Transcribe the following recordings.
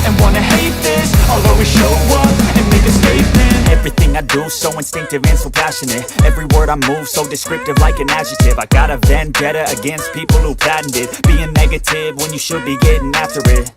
and wanna hate this, I'll always show up and make a statement. Everything I do so instinctive and so passionate. Every word I move so descriptive like an adjective. I got a vendetta against people who patented being negative when you should be getting after it.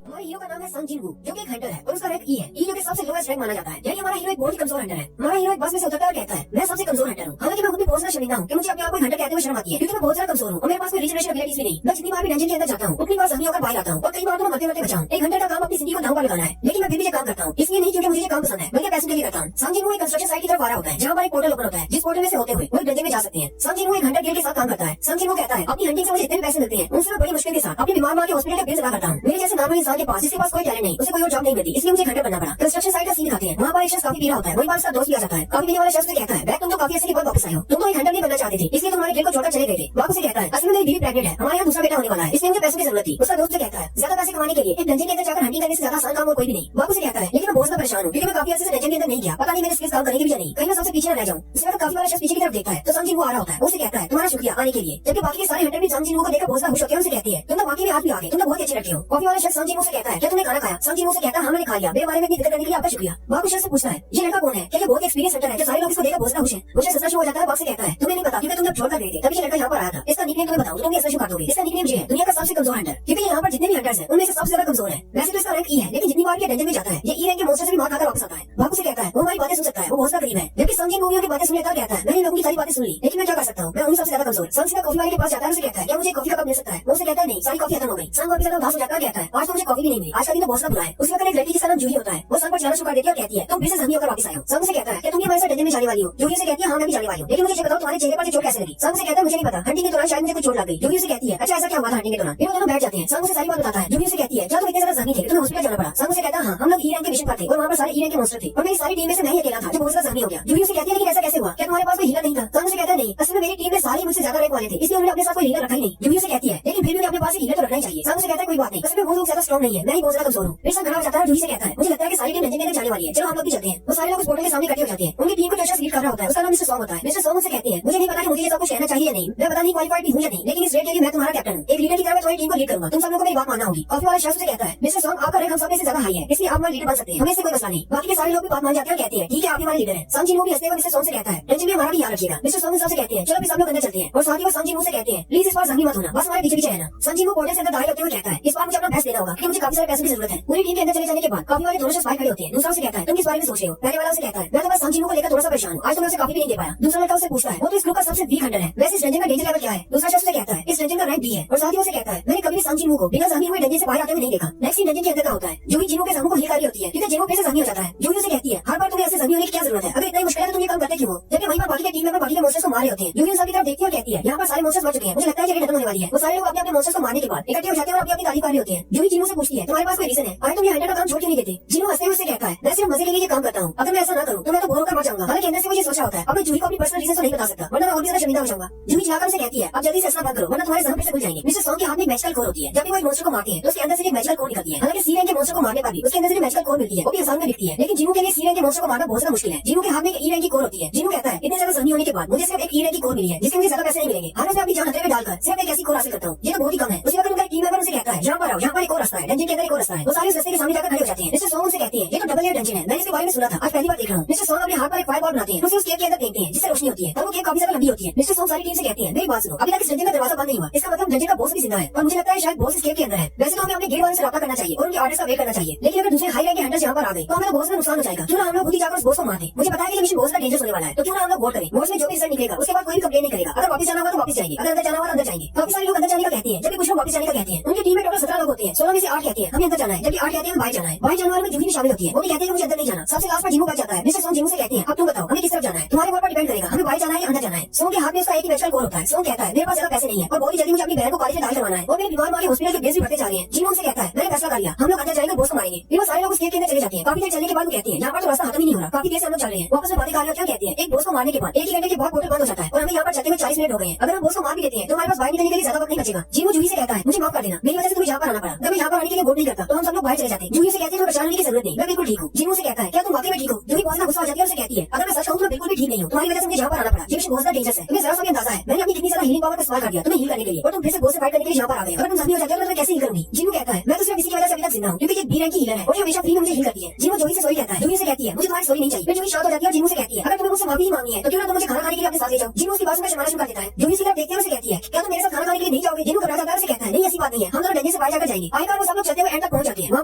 हमारे hero का नाम है सन जिन-वू, जो कि एक Hunter है और उसका रैंक ई है। ई जो कि सबसे लोएस्ट रैंक माना जाता है। यानी हमारा हीरो एक बहुत ही कमजोर हंटर है। हमारा हीरो एक बस में से उतरता है और कहता है, मैं सबसे कमजोर हंटर हूँ। हालांकि मैं खुद भी बहुत ज्यादा शर्मिंदा हूँ कि मुझे अपने आप को हंटर कहते हुए शर्म आती है, क्योंकि मैं बहुत ज्यादा कमजोर हूँ और मेरे पास कोई रीजनरेशन एबिलिटीज भी नहीं। मैं जितनी बार भी डंजन के अंदर जाता हूँ उतनी बार जख्मी होकर बाहर आता हूँ और कई बार तो मैं मरते मरते बचा हूँ। एक हंटर का काम अपनी जिंदगी को दांव पर लगाना है, लेकिन मैं फिर भी ये काम करता हूँ। इसलिए नहीं क्योंकि मुझे ये काम पसंद है, बल्कि पैसे के लिए करता हूँ। सन जिन-वू एक कंस्ट्रक्शन साइट की तरफ आ रहा होता है, जहाँ पर एक पोर्टल ओपन होता है, जिस पोर्टल में से होते हुए वो एक डंजन में जा सकते हैं। सन जिन-वू एक हंटर गिल्ड के साथ काम करता है। सन जिन-वू कहता है, अपनी हंटिंग से मुझे इतने पैसे मिलते हैं, उनसे मैं बड़ी मुश्किल के साथ अपनी बीमार माँ के हॉस्पिटल के बिल्स अदा करता हूँ। मेरे जैसे नॉर्मल इंसान के पास, जिसके पास कोई टैलेंट नहीं, उसे कोई और जॉब नहीं मिलती, इसलिए मुझे हंटर बनना पड़ा। कंस्ट्रक्शन साइट का सीन दिखाते हैं। वहाँ पर एक शख्स काफी पी रहा होता है, वहीं पर उसका दोस्त भी आ जाता है। काफी पीने वाला शख्स से कहता है, बैक तुम तो काफी ऐसे के बाद वापस आए हो, तुम तो एक हंटर नहीं बनना चाहते थे, इसलिए तुम्हारे गिल्ड को छोड़कर चले गए थे। बाप उसे कहता है, असल में मेरी बीवी प्रेग्नेंट है, हमारे यहाँ दूसरा बेटा होने वाला है, इसलिए मुझे पैसों की जरूरत थी। उसका दोस्त कहता है, ज्यादा पैसे कमाने के लिए एक डंजन के अंदर जाकर हंटिंग करने से ज्यादा आसान काम और कोई भी नहीं। बाप उसे कहता है, लेकिन मैं बहुत ज्यादा परेशान हूँ, क्योंकि मैं काफी अर्से से डंजन के अंदर नहीं गया, पता नहीं मेरे स्किल्स काम करेंगे भी या नहीं, कहीं मैं सबसे पीछे न रह जाऊँ। इसके बाद काफी वाला शख्स पीछे की तरफ देखता है तो सन जिन-वू आ रहा होता है। उसे कहता है, तुम्हारा शुक्रिया आने के लिए, जबकि बाकी के सारे हंटर भी सन जिन-वू को देखकर बहुत ज्यादा खुश होते हैं। उसे कहती है, तुम तो वाकई में आज भी आ गए, तुम तो बहुत अच्छे लड़के हो। कॉफी वाला शख्स सन जिन-वू से कहता है, क्या तुमने खाना खाया? सन जिन-वू से कहता है, हाँ मैंने खा लिया, मेरे बारे में इतनी फिक्र करने के लिए आपका शुक्रिया। बाप उस शख्स से पूछता है, ये लड़का कौन है? क्या ये बहुत एक्सपीरियंस हंटर है जो सारे लोग इसको देखकर बहुत ज्यादा खुश हैं? मुझे सस्ता शुरू हो जाता है। बाप से कहता है, तुम्हें नहीं पता, क्योंकि तुम जब छोड़कर गए थे तभी ये लड़का यहाँ पर आया था। इसका निकनेम तुम्हें बताऊं तो तुम भी ऐसा शुरू कर दोगे। इसका निकनेम ये है, दुनिया का सबसे कमजोर हंटर, क्योंकि यहाँ पर जितने भी हंटर्स हैं उनमें से सबसे ज्यादा कमजोर है। वैसे तो इसका रैंक ई है, लेकिन जितनी बार ये डंजन में जाता है, ये ई रैंक के मॉन्स्टर से भी मार खाकर वापस आता है। बाप उसे कहता है, वो हमारी बातें सुन सकता है, वो बहुत ज्यादा करीब है। जबकि सन जिन-वू की बातें सुन लेता है, कहता है, मैंने लोगों की सारी बातें सुन ली, लेकिन मैं क्या कर सकता हूँ, मैं उन्हीं सबसे ज्यादा कमजोर। सन सीधा कॉफी वाले के पास जाता है, उसे कहता है, क्या मुझे कॉफी का कप मिल सकता है? वो उसे कहता है, नहीं, सारी कॉफी खत्म हो गई। सन काफी ज्यादा उदास हो जाता है, कहता है, आज तो मुझे कॉफी भी नहीं मिली, आज का दिन तो बहुत ज्यादा बुरा है। उसी वक्त एक लड़की जिसका नाम जूही होता है, वो सन पर चलाना शुरू कर देती है और कहती है, तुम फिर से जख्मी होकर वापस आए हो। सन उसे कहता है, क्या तुम भी हमारे साथ डंजन में जाने वाली हो? जूही उसे कहती है, हाँ मैं भी जाने वाली हूँ, लेकिन मुझे ये बताओ तुम्हारे चेहरे पर चोट कैसे लगी? सन उसे कहता है, मुझे नहीं पता, हंटिंग के दौरान शायद मुझे कुछ चोट लग गई। जूही उसे कहती है, अच्छा ऐसा क्या हुआ था हंटिंग के दौरान? फिर वो दोनों बैठ जाते हैं। सन उसे सारी बात बताता है। जूही उसे कहती है, क्या तुम इतने ज्यादा जख्मी थे, तुम्हें हॉस्पिटल जाना पड़ा? सन उसे कहता है, हाँ हम लोग ई रैंक के मिशन पर थे और वहाँ पर सारे ई रैंक के मॉन्स्टर थे और मेरी सारी टीम में से मैं ही अकेला था जो बहुत ज्यादा जख्मी हो गया। जूही उसे कहती है, लेकिन ऐसा कैसे हुआ? क्या तुम्हारे पास कोई हीलर नहीं था? सन उसे कहता है, नहीं, असल में मेरी टीम में सारे मुझसे ज्यादा रैंक वाले थे, इसलिए उन्होंने अपने साथ कोई हीलर रखा ही नहीं। जूही उसे कहती है, लेकिन फिर भी उन्हें अपने पास एक हीलर तो रखना ही चाहिए। सन उसे कहता है, कोई बात नहीं, असल में वो लोग ज्यादा स्ट्रॉन्ग नहीं है, मैं ही बहुत ज्यादा कमजोर हूँ। फिर सन खड़ा हो जाता है और जूही से कहता है, मुझे लगता है कि सारी टीम डंजन के अंदर जाने वाली है, चलो हम लोग भी चलते हैं। वो सारे लोग उस पोर्टल के सामने इकट्ठे हो जाते हैं। उनकी टीम को जो शख्स लीड कर रहा होता है उसका नाम मिस्टर सॉन्ग होता है। मिस्टर सॉन्ग उसे कहते हैं, मुझे नहीं पता कि मुझे ये सब कुछ कहना चाहिए या नहीं, मैं पता नहीं क्वालिफाइड भी हूँ या नहीं, लेकिन इस रेट के लिए मैं तुम्हारा कैप्टन हूँ। एक लीडर की तरह मैं तुम्हारी टीम को लीड करूंगा, तुम सब लोगों को मेरी बात मानना होगी। कॉफी वाला शख्स उसे कहता है, मिस्टर सॉन्ग आपका रैंक हम सब में से ज्यादा हाई है, इसलिए आप हमारे लीडर बन सकते हैं, हमें इससे कोई मसला नहीं। बाकी के सारे लोग भी बात मान जाते हैं और कहते हैं, ठीक है आप हमारे लीडर हैं। सन जिन-वू भी हंसते हुए मिस्टर सॉन्ग से कहता है, डंजन में हमारा भी ख्याल रखिएगा। मिस्टर सॉन्ग सबसे कहते हैं, चलो अभी सब लोग अंदर चलते हैं और साथ ही वो सन जिन-वू से कहते हैं, प्लीज इस बार जख्मी मत होना, बस हमारे पीछे पीछे रहना। सन जिन-वू पोर्टल से अंदर दाखिल होते हुए कहता है, इस बार मुझे अपना बेस्ट देना होगा क्योंकि मुझे काफी सारे पैसों की जरूरत है। पूरी टीम के अंदर चले जाने के बाद काफी वाले दोनों शख्स बाहर खड़े होते हैं। दूसरा उसे कहता है, तुम किस बारे में सोच रहे हो? पहले वाला उसे कहता है, मैं तो बस सन जिन-वू को लेकर थोड़ा सा परेशान हूँ, आज तो मैं उसे काफी भी नहीं दे पाया। दूसरा लड़का उसे पूछता है, वो तो इस ग्रुप का सबसे वीक हंटर है, वैसे इस डंजन का डेंजर लेवल क्या है? दूसरा शख्स उसे कहता है, इस डंजन का रैंक डी है और साथ ही उसे कहता है, मैंने कभी भी सन जिन-वू को बिना जख्मी हुए डंजन से बाहर आते हुए नहीं देखा। नेक्स्ट सीन डंजन के अंदर का होता है। जूही जिन-वू के जख्मों को हील कर रही होती है क्योंकि जिन-वू फिर से जख्मी हो जाता है। जूही उसे कहती है, हर बार तुम्हें ऐसे जख्मी होने की क्या जरूरत है? अगर इतना ही मुश्किल है तो तुम ये काम करते क्यों हो? जबकि वहीं पर बाकी के टीम मेंबर बाकी के मॉन्स्टर्स को मार रहे होते हैं। जूही उन सबकी तरफ देखती है और कहती है, यहाँ पर सारे मॉन्स्टर्स मर चुके हैं, मुझे लगता है ये खत्म होने वाली है। वो सारे लोग अपने अपने मॉन्स्टर्स को मारने के बाद इकट्ठे हो जाते हैं और अपनी अपनी तारीफ कर रहे होते हैं। जूही जिन-वू से पूछती है, तुम्हारे पास कोई रीजन है? अरे तुम ये हंटर का काम छोड़ क्यों नहीं देते? जिन-वू हंसते हुए उससे कहता है, मैं सिर्फ मजे के लिए ये काम करता हूँ, अगर मैं ऐसा ना करूँ तो मैं तो बोर होकर मर जाऊंगा। हालांकि अंदर से मुझे सोचा होता है, अब मैं जूही को अपनी पर्सनल रीजन तो नहीं बता सकता, वरना मैं और भी ज्यादा शर्मिंदा हो जाऊंगा। जूही चिल्लाकर उसे कहती है, अब जल्दी से हंसना बंद करो वरना तुम्हारे जख्म फिर से खुल जाएंगे। मिस्टर सॉन्ग के हाथ में मैजिकल कोर होती है। जब भी वो एक मॉन्स्टर को मारते हैं तो उसके अंदर से एक मैजिकल कोर निकलती है। हालांकि सी रैंक के मॉन्स्टर को मारने पर भी उसके अंदर से मैजिकल कोर मिलती है, वो भी आसान में दिखती है। लेकिन जिन-वू के लिए सी रैंक के मॉन्स्टर को मारना बहुत ज्यादा मुश्किल है। जिन-वू के हाथ में एक ई रैंक की कोर होती है। जिन-वू कहता है, इतने ज्यादा जख्मी होने के बाद मुझे सिर्फ एक ई रैंक की कोर मिली है, जिससे मुझे ज्यादा पैसे नहीं मिलेंगे। हर रोज मैं अपनी जान खतरे में डालकर सिर्फ एक ऐसी कोर हासिल करता हूँ, ये तो बहुत ही कम है। उसी वक्त उनका टीम मेंबर उसे कहता है, यहाँ पर आओ, यहाँ पर एक और रास्ता है, डंजन के अंदर एक और रास्ता है। वो सारे उस रास्ते के सामने जाकर खड़े हो जाते हैं। मिस्टर सॉन्ग उसे कहती है, ये तो डबल लेयर डंजन है, मैंने इसके बारे में सुना था, आज पहली बार देख रहा हूँ। मिस्टर सॉन्ग अपने हाथ पर एक फायर बॉल बनाते हैं, उसे उस केव के अंदर फेंकते हैं जिससे रोशनी होती है और वो केव काफी ज्यादा लंबी होती है। मिस्टर सॉन्ग सारी टीम से कहते हैं, मेरी बात सुनो, अभी तक इस डंजन का दरवाजा बंद नहीं हुआ, इसका मतलब डंजन का बॉस भी जिंदा है और मुझे लगता है शायद बॉस इस केव के अंदर है। वैसे तो हमें अपने गेट वालों से रब्ता करना चाहिए और उनके ऑर्डर्स का वेट करना चाहिए, लेकिन अगर दूसरे हाई रैंक के हंटर्स यहाँ पर आ गए तो हमें बॉस में नुकसान हो जाएगा। क्यों ना हम लोग खुद ही जाकर उस बॉस को मार दें? मुझे पता है कि ये मिशन बहुत ज्यादा डेंजरस होने वाला है, तो क्यों ना हम लोग वोट करें। वोट में जो भी रिजल्ट निकलेगा उसके बाद कोई भी कंप्लेन नहीं करेगा। अगर वापस जाना होगा तो वापस जाएंगे, अगर अंदर जाना होगा तो अंदर जाएंगे। काफी सारे लोग अंदर जाने का कहते हैं, जबकि कुछ लोग वापस जाने का कहते हैं। उनकी टीम में टोटल 17 लोग होते हैं, 16 में से 8 कहते हैं हमें अंदर जाना है, जबकि 8 कहते हैं बाहर जाना है। बाहर जाने वालों में जूही भी शामिल होती है, वो भी कहते हैं मुझे अंदर नहीं जाना। सबसे लास्ट पर जिन-वू बच जाता है। मिस्टर सॉन्ग जिन-वू से कहते हैं, अब तुम बताओ हमें किस तरफ जाना है, तुम्हारे ऊपर डिपेंड करेगा, हमें बाहर जाना है या अंदर जाना है। सॉन्ग के हाथ में उसका एक ही मैजिकल कोर होता है। सॉन्ग कहता है, मेरे पास ज्यादा पैसे नहीं है और बहुत ही जल्दी मुझे अपनी बहन को कॉलेज में दाखिल करवाना है और मेरे बीमार माँ के हॉस्पिटल के बिल्स भी बढ़ते जा रहे हैं। जिन-वू से कहता है, मैंने फैसला कर लिया, हम लोग अंदर जाएंगे, बॉस को मारेंगे। फिर वो सारे लोग उस केव के अंदर चले जाते हैं। काफी देर चलने के बाद वो कहते हैं, यहाँ पर तो रास्ता खत्म ही नहीं हो रहा, काफी देर से हम लोग चल रहे हैं। वापस में बातें कर रहे होते हैं, कहते हैं एक बॉस को मारने के बाद 1 घंटे के बाद पोर्टल बंद हो जाता है और हमें यहाँ पर चलते हुए 40 मिनट हो गए हैं। अगर हम बॉस को मार भी देते हैं तो हमारे पास बाहर निकलने के लिए ज्यादा वक्त नहीं बचेगा। जिन-वू जूही से कहता है, मुझे माफ कर देना, मेरी वजह से तुम्हें यहाँ पर आना पड़ा, अगर मैं यहाँ पर आने के लिए वोट नहीं करता तो हम सब लोग बाहर चले जाते हैं। जूही से कहती है तुम्हें परेशान होने की जरूरत नहीं, मैं बिल्कुल ठीक हूँ। जिनू से कहता है क्या तुम वाकई में ठीक हो? जूही बहुत गुस्सा हो जाती है और उसे कहती है अगर मैं सच कहूँ तो मैं बिल्कुल भी ठीक नहीं हूँ, तुम्हारी वजह से मुझे यहाँ पर आना पड़ा। ये विषय बहुत ज्यादा डेंजरस है, तुम्हें जरा सा भी अंदाजा है मैंने अपनी कितनी ज्यादा हीलिंग पावर का इस्तेमाल कर दिया तुम्हें हील करने के लिए, और तुम फिर से बोस से फाइट करने के लिए यहाँ पर आ गए। अगर तुम जख्मी हो जाते हो तो मैं कैसे हील करूंगी? जिनू कहता है मैं तो सिर्फ इसी की वजह से अभी तक जिंदा हूँ क्योंकि ये बी रैंक की हीलर है और ये हमेशा फ्री में मुझे हील करती है। जिनू जूही से सॉरी कहता है, जूही से कहती है मुझे तुम्हारी सॉरी नहीं चाहिए। फिर जूही शांत हो जाती है और जिनू से कहती है अगर तुम्हें मुझसे माफी ही मांगनी है तो क्यों ना तुम मुझे खाना खाने के लिए अपने साथ ले जाओ। जिनू उसकी बात सुनकर शर्माना शुरू कर देता है। जूही सीधा देखते हैं और उसे कहती है क्या तुम मेरे साथ खाना खाने के लिए नहीं जाओगे? जिनू घबरा जाता है और उसे कहता है नहीं ऐसी बात नहीं है, हम दोनों डंजन से बाहर जाकर जाएंगे। आखिरकार वो सब लोग चलते हुए एंड तक पहुंच जाते हैं। वहाँ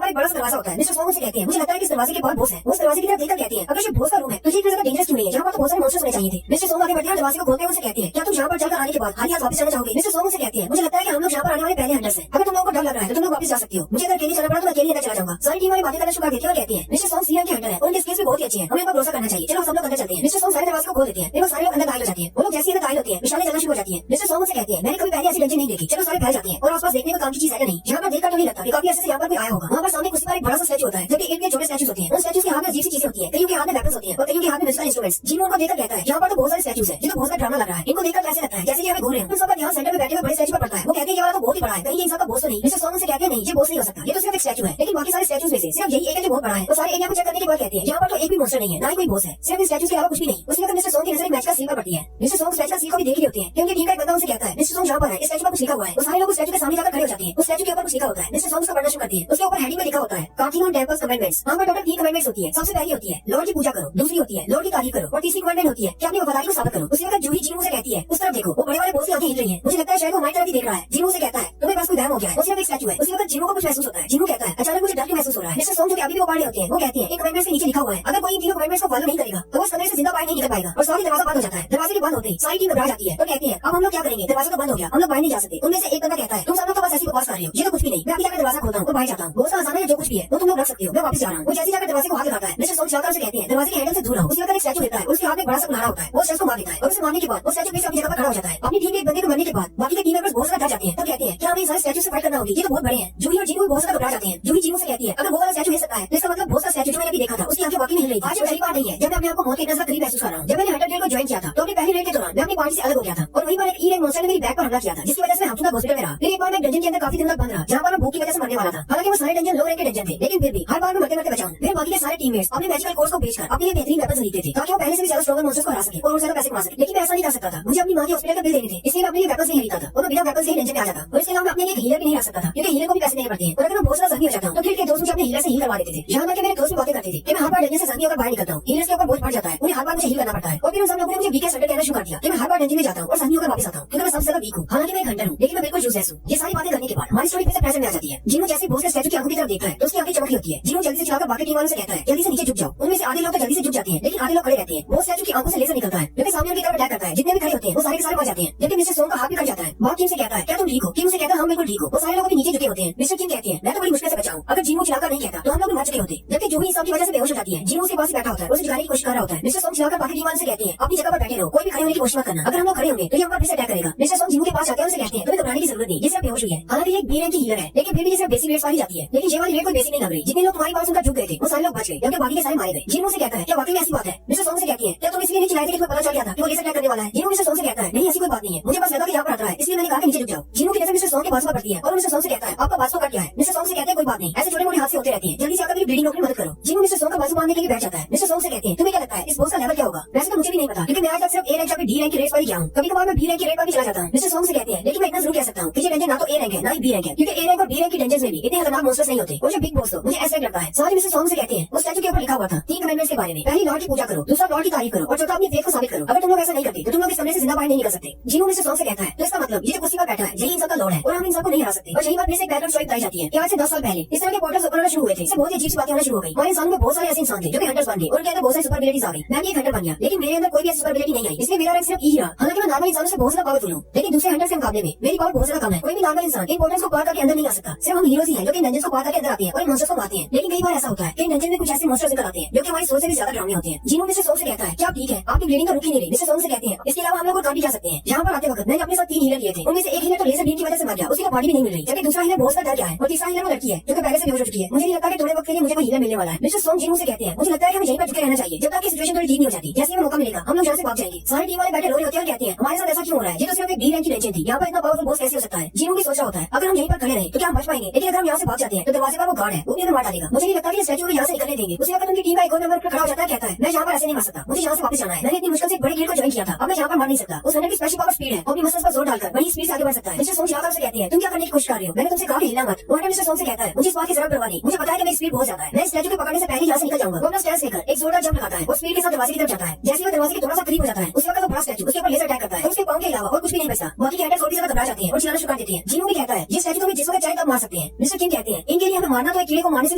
पर एक बड़ा सा दरवाजा होता है। मिस्टर सोंग से कहते हैं मुझे लगता है कि इस दरवाजे के बाहर बोस है। उस दरवाजे की तरफ देखकर कहती है अगर ये बोस का रूम है तो ये इतना ज्यादा डेंजरस क्यों नहीं है? यहाँ पर तो बहुत सारे मॉन्स्टर्स होने चाहिए थे। मिस्टर सोंग आगे बढ़ते हैं और दरवाजे को खोलते हैं और उसे कहती है क्या तुम यहाँ पर चलकर आने के बाद खाली हाथ वापस जाना चाहोगे? मिस्टर सोंग से कहती है मुझे लगता है कि हम लोग यहाँ पर आने वाले पहले हंटर्स हैं, अगर तुम लोगों को डर लग रहा है तो तुम लोग वापस जा सकती हो। मुझे अगर अकेले चलना पड़ा तो मैं अकेले अंदर चला जाऊंगा। सारी टीम वाली बातें करना शुरू कर देती है और कहती है मिस्टर सोंग सीएम के हंटर है और उनके स्किल्स भी बहुत ही अच्छी है, हमें इन पर भरोसा करना चाहिए। चलो सब लोग अंदर चलते हैं। मिस्टर सोंग सारे दरवाजे को खोल देते हैं। फिर सारे लोग अंदर दाखिल हो जाते हैं। वो लोग जैसे ही अंदर दाखिल होते हैं विशालें जलना शुरू हो जाती है। मिस्टर सोंग से कहती है मैंने कभी पहले ऐसी डंजन नहीं देखी। चलो सारे फैल जाते हैं और आसपास देखने को काम की चीज है नहीं। यहाँ पर देखकर तो नहीं लगता काफी ऐसे से यहाँ पर कोई आया होगा। वहाँ पर सामने कुछ पर एक बड़ा सा स्टैचू होता है जबकि इनके छोटे स्टैचूज होते हैं। उन स्टैचूज के हाथ में अजीब सी चीजें होती है, कईयों के हाथ में वेपन्स होती है और कईयों के हाथ में म्यूजिकल इंस्ट्रूमेंट्स। जिनू उनको देखकर कहता है यहाँ पर तो बहुत सारे स्टैचूज है, ये तो बहुत सारा ड्रामा लग रहा है। इनको देखकर कैसे लगता है जैसे कि हमें घूम रहे हैं। उन सबका ध्यान सेंटर में बैठे हुए बड़े स्टैचू पर पड़ता है। वो कहते हैं ये वाला तो बहुत ही बड़ा है, कहीं ये इनका बोस तो नहीं? मिस्टर सोंग से कहते हैं नहीं ये बोस नहीं हो सकता, ये तो सिर्फ एक स्टैचू है। लेकिन बाकी सारे स्टैचूज में से सिर्फ यही एक है जो बहुत बड़ा है। और सारे एरिया को चेक करने के बाद कहती है यहाँ पर तो एक भी मॉन्स्टर नहीं है, ना ही कोई बोस है, सिर्फ स्टैचूज के अलावा कुछ भी नहीं। उसी वक्त मिस्टर सोंग की नजर मैच का सील पर पड़ती है। मिस्टर सोंग स्टैचू का सील को भी देख रही होती है क्योंकि टीम का एक बंदा उनसे कहता है मिस्टर सोंग यहाँ पर है, इस स्टैचू पर कुछ लिखा हुआ है। वो सारे लोग उस स्टैचू के सामने जाकर खड़े हो जाते हैं। उस स्टैचू के ऊपर कुछ लिखा होता है। मिस्टर सोंग उसका पढ़ना शुरू करती है। उसके ऊपर हेडिंग में लिखा होता है काकिंग ऑन टेम्पल्स कमेंडमेंट्स। वहाँ पर टोटल 3 कमेंडमेंट्स होती है। सबसे पहली होती है लॉर्ड की पूजा करो, दूसरी होती है लॉर्ड की तारीफ करो और तीसरी कमेंडमेंट होती है कि अपनी वफादारी को साबित करो। उसी वक्त जूही जिनू से कहती है उस तरफ देखो, वो बड़े वाले बोस की आंखें हिल रही हैं। मुझे लगता है शायद वो हमारी तरफ ही देख रहा है। जिनू से कहता है तुम्हें बस कोई वहम हो गया है, वो सिर्फ एक स्टैचू है। उसी वक्त जिनू को कुछ महसूस होता है। जिनू कहता है अचानक मुझे डर महसूस हो रहा है। मिस्टर सोंग जो कि अभी भी वो पढ़ रहे होते हैं वो कहती है इन कमेंटमेंट्स के नीचे लिखा हुआ है अगर कोई इन तीनों कमेंटमेंट्स को फॉलो नहीं करेगा तो वो इस कमरे से जिंदा बाहर नहीं निकल पाएगा। और साथ ही दरवाजा बंद हो जाता है। दरवाजे के बंद होते ही सारी टीम घबरा जाती है तो कहती है अब हम लोग क्या करेंगे? दरवाजा तो बंद हो गया, हम लोग बाहर नहीं जा सकते। उनमें से एक बंदा कहता है तुम सब लोग तो बस ऐसी बकवास कर रहे हो, ये तो कुछ भी नहीं। मैं अभी जाकर दरवाजा खोलता हूँ और बाहर जाता हूँ। बहुत सा आसान है जो कुछ भी है वो तुम लोग रख सकते हो, मैं वापस जा रहा हूँ। वो जैसे जाकर दरवाजे को हाथ लगाता है मिस्टर सोंग चलाकर उसे कहते हैं दरवाजे के हैंडल से दूर रहो। उसी वक्त एक स्टैचू देता है, उसके हाथ में बड़ा सा कुल्हाड़ा होता है। वो स्टैचू को मार देता है और उसे मारने के बाद वो स्टैचू फिर से अपनी जगह पर खड़ा हो जाता है। अपनी टीम के एक बंदे को मरने के बाद बाकी के टीम मेंबर्स बहुत ज्यादा डर जाते हैं। तब कहते हैं क्या हमें सारे स्टैचू से फाइट करना होगी, ये तो बहुत बड़े हैं। जूही और जिनू बहुत ज्यादा घबरा जाते हैं। जूही जिनू से कहती है अगर वो वाला स्टैचू ले सकता है तो इसका मतलब बोस का स्टैचू जो मैंने अभी देखा था उसकी आंखें वाकई में हिल रही थी। आज ये पहली बार नहीं है जब मैं अपने आप को मौत के नजर करीब महसूस कर रहा हूँ। जब मैंने हंटर गिल्ड को ज्वाइन किया था तो अपनी पहली रेड के दौरान मैं अपनी पार्टी से अलग हो गया था और वहीं पर एक ई रैंक मॉन्स्टर ने मेरी बैक पर हमला किया था जिसकी वजह से मैं हफ्तों तक हॉस्पिटल में रहा। फिर एक बार मैं डंजन के अंदर काफी दिन तक बंद रहा जहाँ पर मैं भूख की वजह से मरने वाला था। हालांकि वो सारे डंजन लो रैंक के डंजन थे लेकिन फिर भी हर बार मैं मरते मरते बचा हूँ। फिर बाकी के सारे टीममेट्स अपने मैजिकल कोर्स को बेचकर अपने लिए बेहतरीन वेपन्स खरीदते थे ताकि वो पहले से भी ज्यादा स्ट्रॉन्गर मॉन्स्टर्स को हरा सके और ज्यादा पैसे कमा सके। लेकिन मैं ऐसा नहीं कर सकता था, मुझे अपनी माँ के हॉस्पिटल का बिल देने थे इसलिए मैं अपने लिए वेपन्स नहीं खरीदता था और मैं बिना वेपन्स के डंजन में आ जाता। और इसके अलावा मैं अपने लिए हीलर भी नहीं रख सकता था क्योंकि हीलर को भी पैसे देने पड़ते हैं और अगर मैं बहुत ज्यादा जख्मी हो जाता हूँ तो फिर के दोस्त मुझे अपने हीलर से हील करवा देते थे। यहाँ तक कि मेरे दोस्त भी बातें करते थे कि मैं हर बार डंजन से जख्मी होकर बाहर निकलता हूँ, हीलर्स के ऊपर बोझ पड़ जाता है, उन्हें हर बार मुझे हील करना पड़ता है। और फिर उन सब लोगों ने मुझे वीकेस्ट हंटर कहना शुरू कर दिया कि मैं हर बार डंजन में जाता हूँ और जख्मी होकर वापस आता हूँ क्योंकि मैं सबसे ज्यादा वीक हूँ। हालांकि मैं एक हंटर हूँ लेकिन मैं बिल्कुल यूजलेस हूँ। ये सारी बातें करने के बाद हमारी स्टोरी फिर से प्रेजेंट में आ जाती है। जिनू जैसे बोस के स्टैचू की आंखों की तरफ देखता है तो उसकी आंखें चमकी होती है। जिनू जल्दी से चलाकर बाकी टीम वालों से कहता है जल्दी से नीचे झुक जाओ। उनमें से आधे लोग तो जल्दी से झुक जाते हैं लेकिन आधे लोग खड़े रहते हैं। बोस स्टैचू की आंखों से लेजर निकलता है क्योंकि सामने उनकी तरफ अटैक करता है। जितने भी खड़े होते हैं वो सारे के सारे मर जाते हैं लेकिन मिस्टर सोंग का हाथ भी कट जाता है। बात किम से कहता है क्या तुम ठीक हो? किम से कहता है हम बिल्कुल ठीक हो। वो सारे लोग भी नीचे झुके होते हैं। मिस्टर किम कहती है मैं तो बड़ी मुश्किल से बचा हूँ, अगर जिनू चिल्लाकर नहीं कहता तो हम लोग भी मर चुके होते। जबकि जूही इस सब की वजह से बेहोश हो जाती है। जिनू उसके पास ही बैठा होता है, उसे जगाने की कोशिश कर रहा होता है। मिस्टर सोंग चिल्लाकर बाकी टीम वालों से कहते हैं अपनी जगह पर बैठे रहो, कोई भी खड़े होने की कोशिश मत करना, अगर हम लोग खड़े होंगे तो ये हम पर फिर से अटैक करेगा। मिस्टर सोंग जिनू के पास जाते हैं, उनसे कहते हैं तुम्हें घबराने की जरूरत नहीं, ये सिर्फ बेहोश हुई है। हालांकि ये बी रैंक की हीलर है लेकिन फिर भी ये सिर्फ बेसिक रेट्स वाली जाती है। लेकिन ये वाली रेट कोई बेसिक नहीं लग रही। जितने लोग तुम्हारी बात सुनकर झुक गए थे वो सारे लोग बच गए जबकि बाकी के सारे मारे गए। जिनू से कहता है क्या वाकई में ऐसी बात है? मिस्टर सोंग से कहती है क्या तुम इसलिए नहीं चिल्लाए थे कि तुम्हें पता चल गया था कि वो लेजर अटैक करने वाला है? जिनू मिस्टर सोंग से कहता है नहीं ऐसी कोई बात नहीं है, मुझे बस लगा कि यहाँ पर खतरा है इसलिए मैंने कहा कि नीचे झुक जाओ। जिनू की नजर मिस्टर सोंग के बाजू पर पड़ती है और मिस्टर सोंग से कहता है आपका बाजू कट गया है। मिस्टर सोंग से कहते हैं कोई बात नहीं, ऐसे छोटे मोटे हादसे होते रहते हैं, जल्दी से आकर मेरी ब्लीडिंग रोकने में मदद करो। जिनू मिस्टर सोंग का बाजू बांधने के लिए बैठ जाता है। मिस्टर सोंग से कहते हैं तुम्हें क्या लगता है इस बोस का लेवल क्या होगा? वैसे तो मुझे भी नहीं पता क्योंकि मैं आज तक सिर्फ ए रैंक या फिर डी रैंक की रेस पर ही गया हूँ। कभी कभार मैं बी रैंक की रेट पर भी चला जाता हूँ। मिस्टर सोंग से कहते हैं लेकिन मैं इतना जरूर कह सकता हूँ कि ये डंजन ना तो ए रैंक है ना ही बी रैंक है क्योंकि ए रैंक और बी रैंक की डंजन में भी इतने खतरनाक मॉन्स्टर्स नहीं होते। और जो बिग बॉस हो मुझे ऐसा लगता है। साथ ही मिस्टर सोंग से कहते हैं उस स्टैचू के ऊपर लिखा हुआ था 3 कमेंटमेंट्स के बारे में, पहली लॉर्ड की पूजा करो, दूसरा लॉर्ड की तारीफ करो और चौथा अपनी फेथ को साबित करो। अगर तुम लोग ऐसा नहीं करते तो तुम लोग इस कमरे से जिंदा बाहर नहीं निकल सकते। जिनू मिस्टर सोंग से कहता है तो इसका मतलब ये जो कुर्सी पर बैठा है यही इन सबका लॉर्ड है और हम इन सबको नहीं हरा सकते। और यही बात फिर से बैकग्राउंड स्टोरी बताई जाती है कि आज से 10 साल पहले इस तरह के पोर्टल्स ओपन होना शुरू हुए थे। इससे बहुत ही अजीब सी बातें होना शुरू हो गई। हमारे इंसानों में बहुत सारे ऐसे इंसान थे जो कि हंटर्स बन गए और उनके अंदर बहुत सारी सुपर एबिलिटीज आ गई। मैं भी एक हंटर बन गया लेकिन मेरे अंदर कोई भी ऐसी सुपर एबिलिटी नहीं आई, इसलिए मेरा रैंक सिर्फ ई रहा। हालांकि मैं नॉर्मल इंसानों से बहुत ज्यादा पावरफुल हूँ लेकिन दूसरे हंटर्स के मुकाबले में मेरी पावर बहुत ज्यादा कम है। कोई भी नॉर्मल इंसान इन पोर्टल्स को पार करके अंदर नहीं आ सकता। सिर्फ हम हीरोज ही हैं जो कि डंजन्स को पार करके अंदर आते हैं और इन मॉन्स्टर्स को मारते हैं। लेकिन कई बार ऐसा होता है कि डंजन में कुछ ऐसे मॉन्स्टर्स निकल आते हैं जो कि हमारी सोच से भी ज्यादा डरावने होते हैं। जिनू मिस्टर सोंग से कहता है क्या आप ठीक है? आपकी ब्लीडिंग तो रुक ही नहीं रही। मिस्टर सोंग से कहते हैं इसके अलावा हम लोग काट भी जा सकते हैं। यहाँ पर आते वक्त मैंने अपने साथ 3 हीलर लिए थे, उनमें से एक हीलर तो लेजर बीम की वजह से मर गया, उसकी तो बॉडी भी नहीं मिल रही, जबकि दूसरा हीलर बहुत डर गया है और तीसरा हीलर वो लड़की है जो कि पहले से बेहोश हो चुकी है। मुझे नहीं लगता कि थोड़े वक्त के लिए मुझे कोई हीलर मिलने वाला है। मिस्टर सोंग जिनू से कहते हैं मुझे लगता है कि हमें यहीं पर झुके रहना चाहिए जब तक कि सिचुएशन थोड़ी ठीक नहीं हो जाती। जैसे हमें मौका मिलेगा हम लोग यहाँ से भाग जाएंगे। सारी टीम वाले बैठे रो रहे होते हैं और कहते हैं हमारे साथ ऐसा क्यों हो रहा है, ये तो सिर्फ एक डी रैंक की डंजन थी, यहाँ पर इतना पावरफुल बॉस कैसे हो सकता है? जिनू भी सोच रहा होता है अगर हम यहीं पर खड़े रहे तो क्या हम बच पाएंगे, लेकिन अगर हम यहाँ से भाग जाते जाते हैं तो दरवाजे पर वो गार्ड है, वो भी हमें मार डालेगा। मुझे नहीं लगता कि स्टैचू को यहाँ से निकलने देंगे। उसी वक्त उनकी टीम का एक और मेंबर खड़ा हो जाता है, कहता है मैं यहाँ पर ऐसे नहीं मर सकता, मुझे यहाँ से वापस जाना है। मैंने इतनी मुश्किल से एक बड़े गेट को ज्वाइन किया था, अब मैं यहाँ पर मर नहीं सकता। उस हंटर की स्पेशल पावर स्पीड है, अपनी मसल्स पर जोर डालकर बड़ी स्पीड से आगे बढ़ सकता है। मिस्टर सोंग चिल्लाकर उसे कहती है तुम क्या करने की कोशिश कर रही हो, मैंने तुमसे कहा कि हिलना मत। वो हंटर मिस्टर सोंग से कहता है मुझे इस बात की जरूरत परवाह नहीं, मुझे पता है कि मेरी स्पीड बहुत ज्यादा है, मैं स्टैचू को पकड़ने से पहले यहाँ से निकल जाऊंगा। वो अपना स्टैंड लेकर एक जोरदार जंप लगाता है और स्पीड के साथ दरवाजे की तरफ जाता है। जैसे वो दरवाजे के थोड़ा सा करीब हो जाता है उसी वक्त वो बड़ा स्टैचू उसके ऊपर लेजर अटैक करता है और उसके पांव के अलावा और कुछ भी नहीं बचता। बाकी के हंटर थोड़ी ज्यादा घबरा जाते हैं और चिल्लाना शुरू कर देते हैं। जीनू भी कहता है ये स्टैचू तो जिस वक्त चाहे तब मार सकते हैं। मिस्टर किंग कहते हैं इनके लिए हमें मारना तो एक कीड़े को मारने से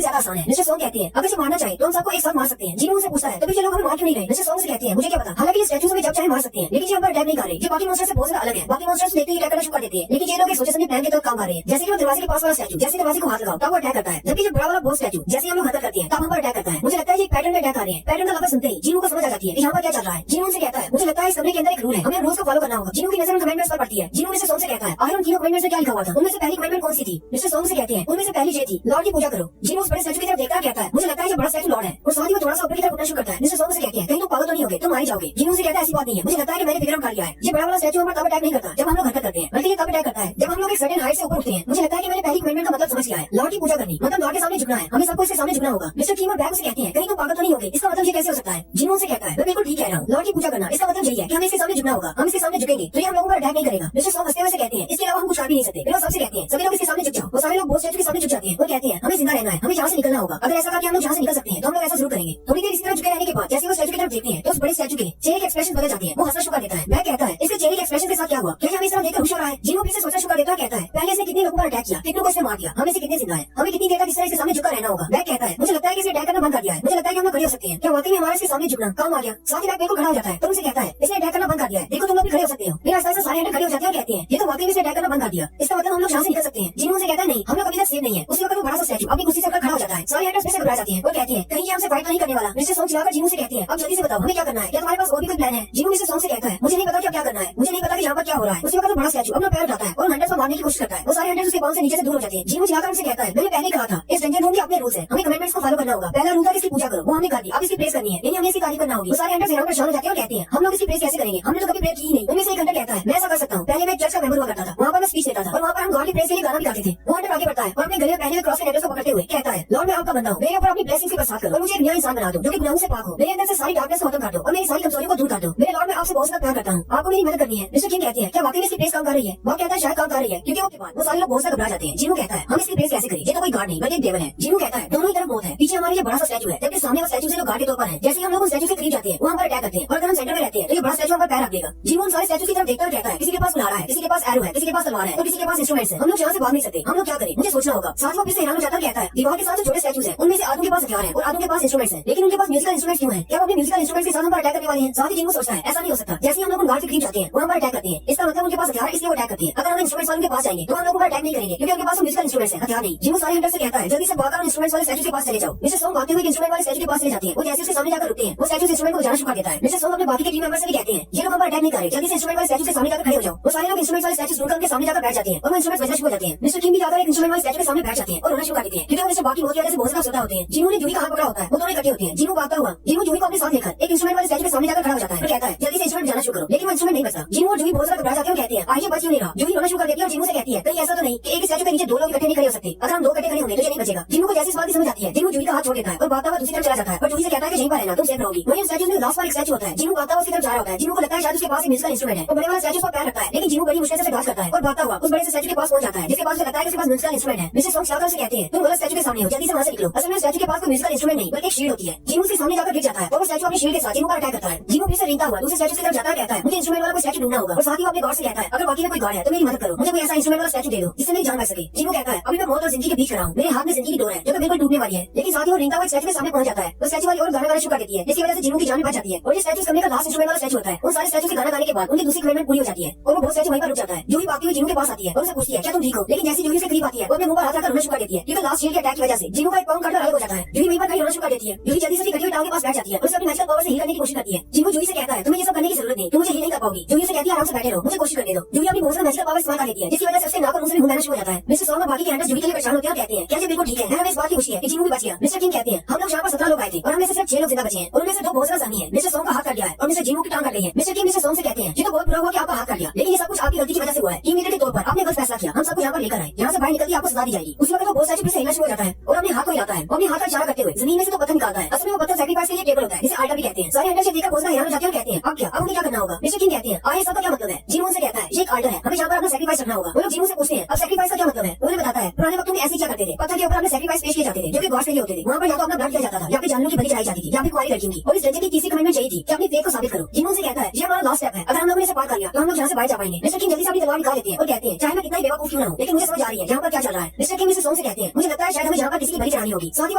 ज्यादा आसान है। मिस्टर सोंग कहते हैं अगर इसे मारना चाहे तो हम सबको एक साथ मार सकते हैं। जीनू उनसे पूछता है तभी ये लोग हमें मार क्यों नहीं रहे। मिस्टर सोंग से कहते हैं मुझे क्या पता, हालांकि ये स्टैचू हमें जब चाहे मार सकते हैं लेकिन ये हम पर अटैक नहीं कर रहे। ये बाकी मॉन्स्टर से बहुत ज्यादा अलग है। बाकी मॉन्स्टर्स देखते ही अटैक करना शुरू कर देते हैं लेकिन ये लोग सोचे समझे प्लान के तहत काम कर रहे हैं। जैसे कि वो दरवाजे के पास वाला स्टैचू जैसे दरवाजे को हाथ लगाओ तब वो अटैक करता है, जबकि जो बड़ा वाला बोस स्टैचू जैसे हम लोग हरकत करते हैं तब हम पर अटैक करता है। मुझे लगता है ये पैटर्न में अटैक कर रहे हैं। पैटर्न का लफ्ज सुनते ही जीनू को समझ आ जाती है कि यहाँ पर क्या चल रहा है। जीनू उनसे कहता है मुझे लगता है इस कमरे के अंदर एक रूल है, हमें रूल्स को फॉलो करना होगा। जीनू की नजर उन कमेंटमेंट्स पर पड़ती है। जीनू मिस्टर सोंग से कहता है आखिर उन तीनों कमेंटमेंट्स में क्या लिखा हुआ था, उनमें से पहली कमेंटमेंट कौन सी थी। मिस्टर सोंग से कहते हैं उनमें से पहली ये थी लॉर्ड की पूजा करो। जीनू उस बड़े स्टैचू की तरफ देखता कहता है मुझे लगता है ये बड़ा स्टैचू लॉर्ड है और साथ ही वो थोड़ा सा ऊपर की तरफ उठना शुरू करता है। मिस्टर सोंग से कहते हैं कहीं तुम पागल तो नहीं होगे, तुम मारी जाओगे। जीनू से कहता है ऐसी बात नहीं है, मुझे लगता है कि मैंने फिगर कर लिया है। ये बड़ा वाला स्टैचू हम पर तब अटैक नहीं करता जब हम लोग हरकत करते हैं, बल्कि ये तब अटैक करता है जब हम लोग एक सर्टेन हाइट से ऊपर उठते हैं। मुझे लगता है कि मैंने पहली कमेंटमेंट का मतलब समझ लिया है, लॉर्ड की पूजा करनी मतलब लॉर्ड के सामने झुकना है, हमें सबको इसके सामने झुकना होगा। मिस्टर कीम और बैग से कहते हैं कहीं तुम पागल तो नहीं होगे, इसका मतलब ये कैसे हो सकता है। जीनू से कहता है मैं बिल्कुल ठीक कह रहा हूँ, लॉर्ड की पूजा करना इसका मतलब यही है कि हमें इसके सामने झुकना होगा, हम इसके सामने झुकेंगे तो ये हम लोगों पर अटैक नहीं करेगा। मिस्टर सोंग हंसते हुए से कहते हैं इसके अलावा हम कुछ कर भी नहीं सकते। फिर वो सबसे कहते हैं सभी लोग इसके सामने झुक जाओ। वो सारे लोग बोस स्टैचू के सामने झुक जाते हैं और कहते हैं हमें जिंदा रहना है, हमें यहाँ से निकलना होगा। अगर ऐसा करके हम लोग यहाँ से निकल सकते हैं तो हम लोग ऐसा जरूर करेंगे। थोड़ी देर इसी तरह झुके रहने के बाद जैसे वो स्टैचू की तरफ देखते हैं तो उस बड़े स्टैचू के चेहरे के एक्सप्रेशन बदल जाते हैं। वो हंसना शुरू कर देता है। मैं कहता है इसके चेहरे के एक्सप्रेशन के साथ क्या हुआ, क्या हमें इस तरह देखकर खुश हो रहा है। जीनू फिर से सोचना शुरू कर देता है, कहता है पहले इसने कितने लोगों पर अटैक किया, कितनों को इसने मार दिया, हमें इसे कितने जिंदा है, हमें कितनी देर तक इस तरह इसके सामने झुका रहना होगा। मैं कहता है मुझे लगता है कि इसने अटैक करना बंद कर दिया है, मुझे लगता है कि हम लोग खड़े हो सकते हैं। क्या वाकई में हमारा इसके सामने झुकना काम आ गया। साथ ही बैग बिल्कुल खड़ा हो जाता है तो उनसे कहता है इसने अटैक करना बंद कर दिया है, देखो तुम लोग भी खड़े हो सकते हो। फिर आस्ते आस्ते सारे हंटर खड़े हो जाते हैं और कहते हैं ये तो वाकई में इसने अटैक करना बंद कर दिया, इसका मतलब हम लोग यहाँ से निकल सकते हैं। जीनू से कहता है नहीं, हम लोग अभी तक सेफ नहीं है। उसी वक्त वो बड़ा सा स्टैचू अपनी कुर्सी से उठकर खड़ा हो जाता है। सारे हंटर्स फिर से घबरा जाते हैं और कहते हैं कहीं ये हमसे फाइट तो नहीं करने वाला। मिस्टर सोंग चिल्लाकर जीनू से कहते हैं अब जल्दी से बताओ हमें क्या करना है, क्या तुम्हारे पास और भी कोई प्लान है। जीनू मिस्टर सोंग से कहता है मुझे नहीं पता क्या करना है, मुझे नहीं पता कि यहाँ पर क्या हो रहा है। उसी वक्त वो बड़ा स्टैचू अपना पैर उठाता है और हंटर्स को मारने की कोशिश करता है। वो सारे हंटर्स उसके पांव से नीचे से दूर हो जाते हैं। जीनू चिल्लाकर उनसे कहता है मैंने पहले कहा था इस डंजन रूम के अपने रूल्स हैं, हमें कमेंटमेंट्स को फॉलो करना होगा। पहला रूल था इसकी पूजा करो, वो हमने कर दी, अब इसकी प्रेस करनी है, यानी हमें इसकी तारीफ करना होगी। वो सारे हंटर्स हैरान परेशान हो जाते हैं और कहते हैं हम लोग इसकी प्रेस कैसे करेंगे, हमने तो कभी प्रेस की ही नहीं। उनमें से एक हंटर कहता है मैं ऐसा कर सकता हूँ, पहले मैं चर्च का मेंबर हुआ करता था, वहाँ पर मैं स्पीच देता था और वहाँ पर हम गॉड की प्रेस के लिए गाना भी गाते थे। वो हंटर आगे बढ़ता है और अपने गले में पहने हुए क्रॉस के नेटर्स को पकड़ते हुए कहता है लॉर्ड मैं आपका बंदा हूँ, मेरे ऊपर अपनी ब्लेसिंग्स की बरसात करो और मुझे एक नया इंसान बना दो जो कि गुनाहों से पाक हो। मेरे अंदर से सारी डार्कनेस को खत्म कर दो और मेरी सारी कमजोरियों को दूर कर दो। मेरे लॉर्ड मैं आपसे बहुत ज्यादा प्यार करता हूँ, आपको मेरी मदद करनी है। मिस्टर किंग कहते हैं क्या वाकई में इसकी प्रेस काम कर रही है। वो कहता है शायद काम कर रही है क्योंकि उसके बाद वो सारे लोग बहुत ज्यादा घबरा जाते हैं। जीनू कहता है हम इसकी प्रेस कैसे करें, ये तो कोई गार्ड नहीं बल्कि एक डेविल है। जीनू कहता है दोनों ही तरफ मौत है, पीछे हमारे ये बड़ा सा स्टैचू है जबकि सामने वो स्टैचू से लोग गार्ड के तौर पर है। जैसे हम लोग उस स्टैचू से करीब जाते हैं वो हम पर अटैक करते हैं और अगर हम सेंटर में रहते हैं तो ये बड़ा स्टैचू हम पर पैर रख देगा। जीनू उन सारे स्टैचू की तरफ देखता है कहता है किसी के पास कुल्हाड़ा है, किसी के पास एरो है, किसी के पास तलवार है और किसी के पास इंस्ट्रूमेंट्स है, हम लोग यहाँ से भाग नहीं सकते, हम लोग क्या करें, मुझे सोचना होगा। साथ वो फिर से हैरान हो जाता है कहता है दीवार के साथ जो छोटे स्टैचूज हैं उनमें से आदमी के पास हथियार है और आदमी के पास इंस्ट्रूमेंट्स है, लेकिन उनके पास म्यूजिकल इंस्ट्रूमेंट्स क्यों है, क्या वो अपने म्यूजिकल इंस्ट्रूमेंट्स के साथ हम पर अटैक करने वाले हैं। साथ ही जीनू सोचता है ऐसा नहीं हो सकता, जैसे हम लोग उन गार्ड के करीब जाते हैं वो हम पर अटैक करते हैं, इसका मतलब उनके पास हथियार है इसलिए वो अटैक करते हैं। अगर हम इंस्ट्रूमेंट्स वालों के पास जाएंगे तो हम लोगों पर अटैक नहीं करेंगे क्योंकि उनके पास म्यूजिकल इंस्ट्रूमेंट्स है, हथियार नहीं। जीनू सारे हंटर से कहता है जल्दी से भागकर इंस्ट्रूमेंट्स वाले स्टैचू के पास चले जाओ। मिस्टर सोंग भागते हुए इंस्ट्रूमेंट वाले स्टैचू के पास चले जाते हैं। वो जैसे उसके सामने जाकर रुकते हैं वो स्टैचू इंस्ट्रूमेंट को जाना शुरू कर देता है। मिस्टर सोंग अपने बाकी के टीम मेंबर से भी कहते हैं ये लोग हम पर अटैक नहीं करे, जल्दी से इंस्ट्रूमेंट वाले स्टैचू के सामने जाकर खड़े हो जाओ। वो सारे लोग इंस्ट्रूमेंट वाले स्टैचू ढूंढकर उनके सामने जाकर बैठ जाते हैं और वो इंस्ट्रूमेंट बजना शुरू हो जाते हैं। मिस्टर किंग भी जाकर एक इंस्ट्रूमेंट वाले स्टैचू के सामने बैठ जाते हैं और रोना शुरू कर देते हैं क्योंकि वो मिस्टर बाकी बहुत वजह से बहुत ज्यादा सोता होते हैं। जीनू ने जूही का हाथ पकड़ा होता है, वो दोनों इकट्ठे होते हैं। जीनू भागता हुआ जीनू जूही को अपने साथ लेकर एक इंस्ट्रूमेंट वाले स्टैचू के सामने जाकर खड़ा हो जाता है और कहता है जल्दी से इंस्ट्रूमेंट जाना शुरू करो, लेकिन वो इंस्ट्रूमेंट नहीं बचता। जीनू और जूही बहुत ज्यादा घबरा जाते हैं और कहते हैं आइए बच क्यों नहीं रहा। जूही रोना शुरू कर देती है और जीनू से कहती है कहीं ऐसा तो नहीं कि एक स्टैचू के नीचे दो लोग इकट्ठे नहीं खड़े हो सकते, अगर हम दो इकट्ठे खड़े होंगे तो ये नहीं बचेगा। जीनू को जैसे इस बात की समझ आती है जीनू जूही का हाथ छोड़ देता है और भागता हुआ दूसरी तरफ चला जाता है और जूही से कहता है कि यहीं पर रहना तुम सेफ रहोगी। वहीं स्टैचू में लास्ट पर एक स्टैचू होता है, जीनू भागता हुआ उसकी तरफ जा रहा होता है। जीनू को लगता है शायद उसके पास म्यूजिकल इंस्ट्रूमेंट है और बड़े वाला स्टैचू पर पैर रखता है, लेकिन जीनू बड़ी मुश्किल से डॉज करता है और भागता हुआ उस बड़े से स्टैचू के पास पहुंच जाता है जिसके पास उसे लगता है कि उसके पास म्यूजिकल इंस्ट्रूमेंट है। मिस्टर सोंग चिल्लाकर उसे कहते हैं तुम गलत स्टैचू के सामने हो, जल्दी से वहां से निकलो। असल में स्टैचू के पास कोई म्यूजिकल इंस्ट्रूमेंट नहीं बल्कि एक शील्ड होती है। जीनू उसके सामने जाकर गिर जाता है और वो स्टैचू अपनी शील्ड के साथ जीनू पर अटैक करता है। जीनू फिर से रेंगता हुआ दूसरे स्टैचू की तरफ जाता है, कहता है मुझे इंस्ट्रूमेंट वाला कोई स्टैचू ढूंढना होगा और साथ ही वो अपने गार्ड से कहता है अगर बाकी में कोई गार्ड है तो मेरी मदद करो, मुझे कोई ऐसा इंस्ट्रूमेंट वाला स्टैचू दे दो जिससे मेरी जान बच सके। जीनू कहता है अभी मैं मौत और जिंदगी के बीच खड़ा हूँ, मेरे हाथ में जिंदगी की डोर है जो कि बिल्कुल टूटने वाली है, लेकिन साथ ही वो रेंगता हुआ स्टैचू के सामने पहुंच जाता है। तो स्टैचू वाली और गाना गाना शुरू कर देती है जिसकी वजह से जीनू की जान बच जाती है और ये स्टैचू कमरे का लास्ट इंस्ट्रूमेंट वाला स्टैचू होता है। उन सारे स्टैचू के गाना गाने के बाद उनकी दूसरी कमेंटमेंट पूरी हो जाती है और वो बहुत स्टैचू वहीं पर रुक जाता है। जूही भागती हुई जीनू के पास आती है और उसे पूछती है क्या तुम ठीक हो, लेकिन जैसे जूही से करीब आती है वो अपने मुंह पर हाथ रखकर रोना शुरू कर देती है क्योंकि लास्ट शील्ड के अटैक की वजह से जीनू का एक पांव कटकर अलग हो जाता है। जूही वहीं पर खड़ी रोना शुरू कर देती है। जूही जल्दी से कटी हुई टांग के पास बैठ जाती है और उसे अपनी मैजिकल पावर से हील करने की कोशिश करती है। जीनू जूही से कहता है तुम्हें ये सब करने की जरूरत नहीं, तुम मुझे हील नहीं कर पाओगी। जूही से कहती है आराम से बैठे रहो, मुझे कोशिश करने दो। जूही अपनी बहुत ज्यादा मैजिकल पावर इस्तेमाल कर लेती है जिसकी वजह से उससे नाक और मुंह से खून बहना शुरू हो जाता है। मिस्टर सोंग और बाकी के हंटर्स जूही के लिए परेशान होते हैं और कहते हैं क्या ये बिल्कुल ठीक है, हमें इस बात की खुशी है कि जीनू भी बच गया। मिस्टर किंग कहते हैं हम लोग यहाँ पर 17 लोग आए थे और हमें से सिर्फ 6 लोग जिंदा बचे हैं और उनमें से 2 बहुत ज्यादा जख्मी है। मिस्टर सोंग का हाथ कट गया है और मिस्टर जीनू की टांग कट गई है। मिस्टर किंग मिस्टर सोंग से कहते हैं ये तो बहुत बुरा हुआ कि आपका हाथ कट गया, लेकिन ये सब कुछ आपकी गलती की वजह से हुआ है। टीम लीडर के तौर पर आपने गलत फैसला किया, हम सबको यहाँ पर लेकर आए, यहाँ से बाहर निकल के आपको सजा दी जाएगी। उसी वक्त वो बहुत सारी से हिलना शुरू हो जाता है और अपने हाथ को हिलाता है और अपने हाथ का इशारा करते हुए जमीन में से तो पत्थर निकालता है। असल में वो पत्थर सैक्रिफाइस के लिए टेबल होता है, जिसे आल्टर भी कहते हैं। सारे अंडर से देखकर बहुत हैरान हो जाते हैं और कहते हैं अब क्या, अब हमें क्या करना होगा। मिस्टर किंग कहते हैं आए सबका क्या मतलब है। जिन उनसे कहता है ये एक आल्टर है, हमें यहाँ पर अपना सैक्रिफाइस रखना होगा। वो लोग जिन से पूछते हैं अब सैक्रिफाइस का क्या मतलब है। उन्हें बताता है पुराने वक्तों में ऐसे क्या करते थे, पत्थर के ऊपर अपने सैक्रिफाइस पेश किए जाते थे जो कि गॉड के लिए होते थे। वहाँ पर या तो अपना ब्लड किया जाता था या फिर जानवरों की बलि चढ़ाई जाती थी या फिर कुंवारी लड़कियों की। और इस रंजन की तीसरी कमेंटमेंट यही थी कि अपनी फेथ को साबित करो। जिन उनसे कहता है ये हमारा लास्ट स्टेप है, अगर हम लोगों ने इसे पार कर लिया तो हम लोग यहाँ से बाहर जा पाएंगे। मिस्टर किंग जल्दी से अपनी तलवार निकाल लेते हैं और कहते हैं चाहे मैं कितना ही बेवकूफ क्यों ना हूं, लेकिन मुझे समझ आ रही है यहाँ पर क्या चल रहा है। मिस्टर किंग मिस्टर सोंग से कहते हैं मुझे लगता है शायद हमें यहाँ पर किसी की बलि चढ़ानी होगी। साथ ही वो